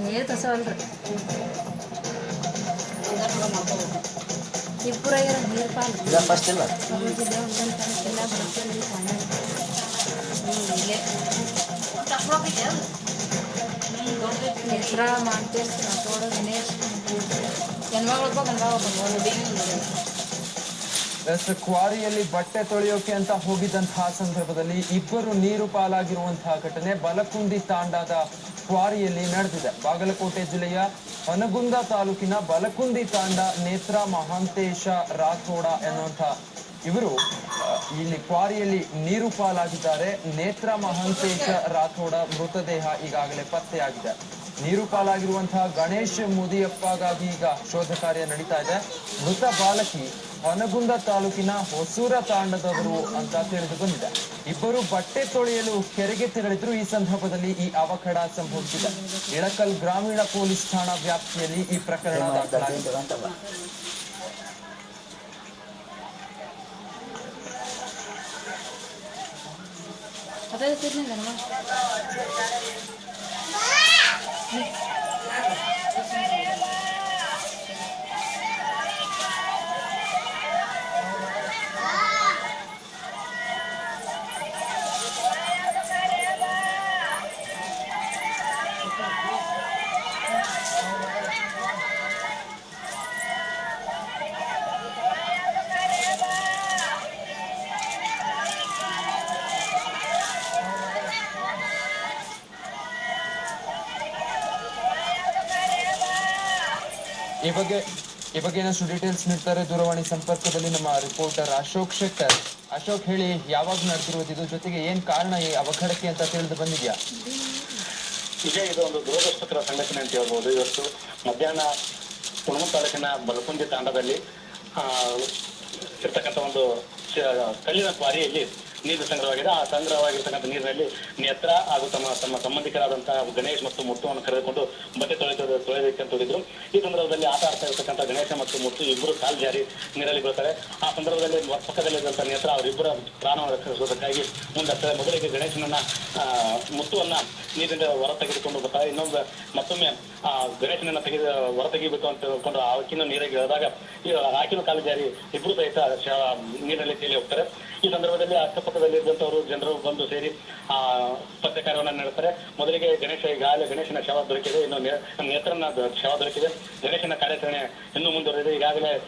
ನೀರು ತಸವಲ್ರಿ ಇಬ್ಬರ ನೀರು ಪಾಲು ಫಸ್ಟ್ ಇಲ್ಲ ಹೆಸರ ಮಾಡ್ತೀವಿ ತೋಡ ಗಣೇಶ್ ಗನ್ವಾಗೊಬ್ಬ ಕ್ವಾರಿಯಲ್ಲಿ ಬಟ್ಟೆ ತೊಳೆಯೋಕೆ ಅಂತ ಹೋಗಿದ್ದಂತಹ ಸಂದರ್ಭದಲ್ಲಿ ಇಬ್ಬರು ನೀರು ಪಾಲಾಗಿರುವಂತಹ ಘಟನೆ ಬಲಕುಂದಿ ತಾಂಡಾದ ಕ್ವಾರಿಯಲ್ಲಿ ನಡೆದಿದೆ. ಬಾಗಲಕೋಟೆ ಜಿಲ್ಲೆಯ ಹನಗುಂದ ತಾಲೂಕಿನ ಬಲಕುಂದಿ ತಾಂಡ ನೇತ್ರ ಮಹಾಂತೇಶ ರಾಥೋಡ ಎನ್ನುವಂತಹ ಇವರು ಇಲ್ಲಿ ಕ್ವಾರಿಯಲ್ಲಿ ನೀರು ಪಾಲಾಗಿದ್ದಾರೆ. ನೇತ್ರ ಮಹಾಂತೇಶ ರಾಥೋಡ ಮೃತದೇಹ ಈಗಾಗಲೇ ಪತ್ತೆಯಾಗಿದೆ. ನೀರು ಪಾಲಾಗಿರುವಂತಹ ಗಣೇಶ್ ಮುದಿಯಪ್ಪಗಾಗಿ ಈಗ ಶೋಧ ಕಾರ್ಯ ನಡೀತಾ ಇದೆ. ಮೃತ ಬಾಲಕಿ ಹನಗುಂದ ತಾಲೂಕಿನ ಹೊಸೂರ ತಾಂಡದವರು ಅಂತ ತಿಳಿದು ಬಂದಿದೆ. ಇಬ್ಬರು ಬಟ್ಟೆ ತೊಳೆಯಲು ಕೆರೆಗೆ ತೆರಳಿದ್ರು. ಈ ಸಂದರ್ಭದಲ್ಲಿ ಈ ಅವಘಡ ಸಂಭವಿಸಿದೆ. ಇಳಕಲ್ ಗ್ರಾಮೀಣ ಪೊಲೀಸ್ ಠಾಣಾ ವ್ಯಾಪ್ತಿಯಲ್ಲಿ ಈ ಪ್ರಕರಣ ದಾಖಲಾಗಿದೆ. ಈ ಬಗ್ಗೆ ಇನ್ನಷ್ಟು ಡೀಟೇಲ್ಸ್ ನೀಡ್ತಾರೆ ದೂರವಾಣಿ ಸಂಪರ್ಕದಲ್ಲಿ ನಮ್ಮ ರಿಪೋರ್ಟರ್ ಅಶೋಕ್ ಶೆಟ್ಟರ್. ಅಶೋಕ್, ಹೇಳಿ, ಯಾವಾಗ ನಡೆದಿರುವುದು ಇದು, ಜೊತೆಗೆ ಏನ್ ಕಾರಣ ಈ ಅವಘಡಕ್ಕೆ ಅಂತ ತಿಳಿದು ಬಂದಿದ್ಯಾ? ಈಗ ಇದು ಒಂದು ದುರದೃಷ್ಟಕರ ಸಂಘಟನೆ ಅಂತ ಹೇಳ್ಬೋದು. ಇವತ್ತು ಮಧ್ಯಾಹ್ನ ಹುಣಗುಂದ ತಾಲೂಕಿನ ಬಲಕುಂದಿ ತಾಂಡದಲ್ಲಿ ಇರ್ತಕ್ಕಂಥ ಒಂದು ಕಲ್ಲಿನ ಕ್ವಾರಿಯಲ್ಲಿ ನೀರು ಸಂಗ್ರಹವಾಗಿದೆ. ಆ ಸಂಗ್ರಹವಾಗಿರ್ತಕ್ಕಂಥ ನೀರಿನಲ್ಲಿ ನೇತ್ರ ಹಾಗೂ ತಮ್ಮ ಸಂಬಂಧಿಕರಾದಂತಹ ಗಣೇಶ್ ಮತ್ತು ಮುತ್ತುವನ್ನು ಕರೆದುಕೊಂಡು ಬಟ್ಟೆ ತೊಳೆಯೋದಕ್ಕೆ ಅಂತ ಹೋಗಿದ್ರು. ಈ ಸಂದರ್ಭದಲ್ಲಿ ಆಟ ಆಡ್ತಾ ಇರ್ತಕ್ಕಂಥ ಗಣೇಶ ಮತ್ತು ಮುತ್ತು ಇಬ್ಬರು ಕಾಲು ಜಾರಿ ನೀರಲ್ಲಿ ಬೀಳ್ತಾರೆ. ಆ ಸಂದರ್ಭದಲ್ಲಿ ಪಕ್ಕದಲ್ಲಿದ್ದಂಥ ನೇತ್ರ ಅವರಿಬ್ಬರ ಪ್ರಾಣವನ್ನು ರಕ್ಷಿಸುವುದಕ್ಕಾಗಿ ಮುಂದಾಗ್ತದೆ. ಮೊದಲಿಗೆ ಗಣೇಶನನ್ನ ಮುತ್ತುವನ್ನ ನೀರಿನಿಂದ ಹೊರ ತೆಗೆದುಕೊಂಡು ಬರ್ತಾರೆ. ಮತ್ತೊಮ್ಮೆ ಗಣೇಶನನ್ನ ಹೊರ ತೆಗಿಬೇಕು ಅಂತ ಹೇಳ್ಕೊಂಡು ಆಕಿನ ನೀರಿಗೆ ಇಳಿದಾಗ ಆಕಿನ ಕಾಲು ಜಾರಿ ಇಬ್ಬರು ಸಹಿತ ನೀರಿನಲ್ಲಿ ತೇಲಿ ಹೋಗ್ತಾರೆ. ಈ ಸಂದರ್ಭದಲ್ಲಿ ಅಕ್ಕಪಕ್ಕದಲ್ಲಿ ಇದ್ದಂಥವರು ಜನರು ಬಂದು ಸೇರಿ ಪತ್ತೆ ಕಾರ್ಯವನ್ನು ನಡೆಸ್ತಾರೆ. ಮೊದಲಿಗೆ ಗಣೇಶನ ಶವ ದೊರಕಿದೆ, ಇನ್ನು ನೇತ್ರನ ಶವ ದೊರಕಿದೆ. ಗಣೇಶನ ಕಾರ್ಯಾಚರಣೆ ಇನ್ನೂ ಮುಂದುವರೆದಿದೆ. ಈಗಾಗಲೇ